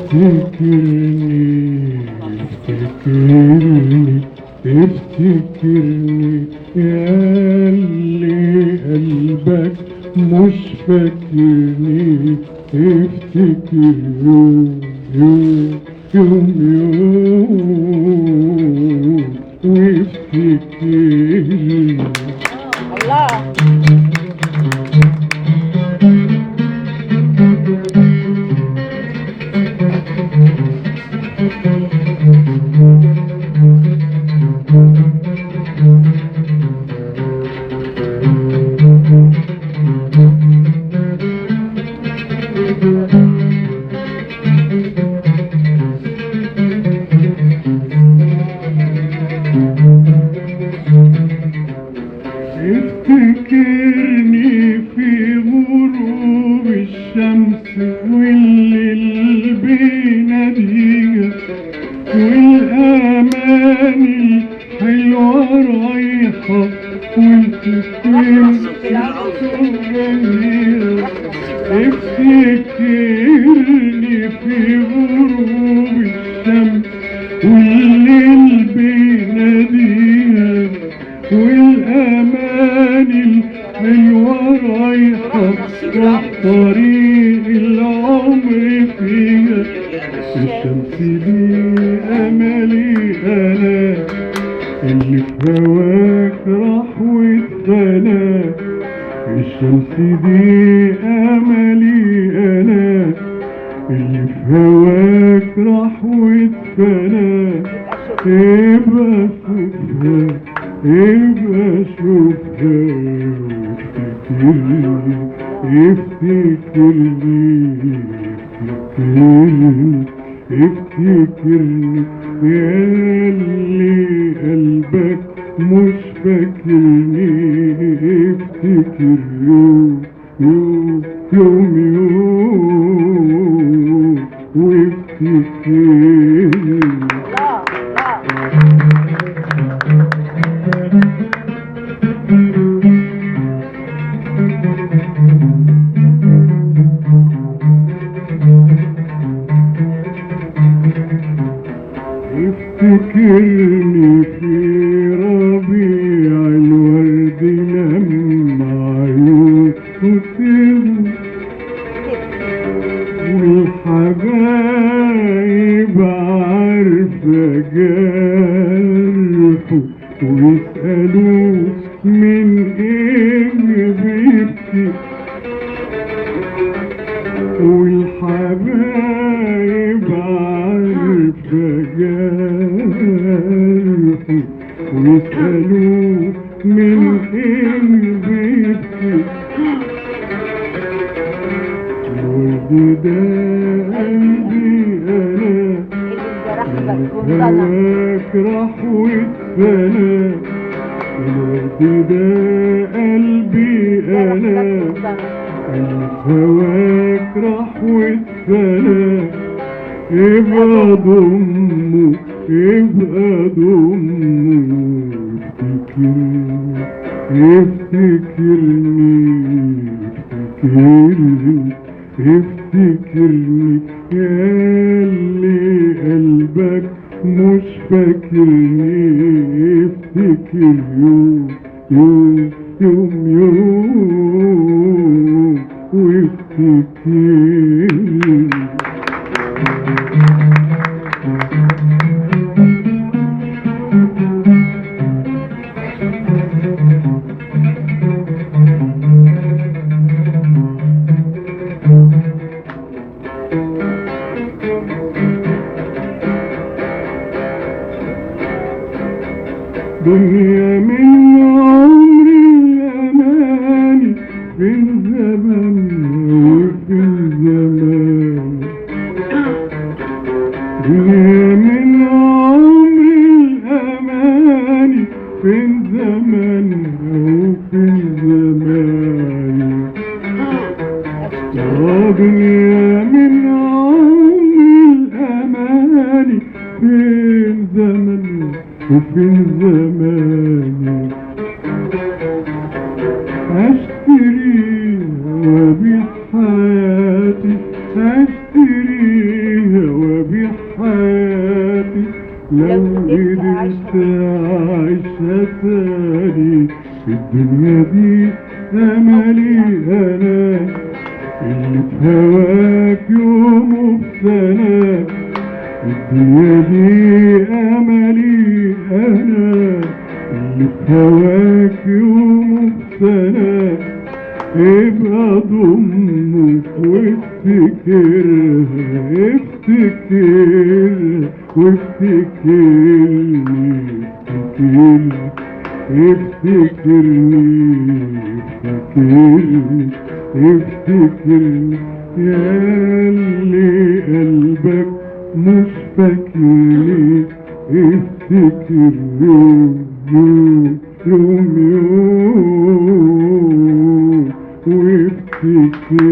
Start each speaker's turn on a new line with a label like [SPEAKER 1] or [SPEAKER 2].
[SPEAKER 1] افتكرني افتكرني ياللي قلبك مش فاكرني. افتكر يوم يوم يوم يوم وافتكرني.
[SPEAKER 2] الله.
[SPEAKER 1] افتكرني في غروب الشمس والليل بيناديها والاماني الحلوه رايحه وانت فين تغنيها. افتكرني في غروب الشمس والليل بيناديها والاماني الحلوه رايحه راح طريق العمر فيها. الشمس دي املي انا اللي في هواك راح واتفنى. الشمس دي املي انا اللي في هواك راح واتفنى. ابقى شوفها ابقى شوفها وافتكرني افتكرني افتكرني ياللي قلبك مش فاكرني. افتكر يوم يوم يوم يوم وافتكرني. افتكرني في ربيع الورد لما عيونه والحبايب عارفة جرحه ويسألوه من ايه بيبكي. والحبايب عارفة جرحه ويسألوه من ايه بيبكي. الورد ده قلبي انا هواك راح واتفنى. الورد ده قلبي انا هواك راح واتفنى. ابقى ضمه ابقى ضمه افتكرني افتكرني افتكرني ياللي قلبك مش فاكرني. افتكر يوم يوم يوم يوم وافتكرني. دنيا من عمري الأماني فين زماننا وفين زمان. دنيا من عمري الأماني فين زماننا وفين زمان. دنيا من عمري الأماني فين زماننا وفين زماني. اشتريها وابيع حياتي اشتريها أماني في الدنيا دي أملي أنا اللي في هواك يوم بسنة الدنيا دي أملي أنا اللي في هواك يوم بسنة ابقى ضمك وافتكرها افتكرها وافتكرني افتكرني افتكرني افتكرني ياللي قلبك مش فاكرني افتكر يوم يوم يوم يوم وافتكر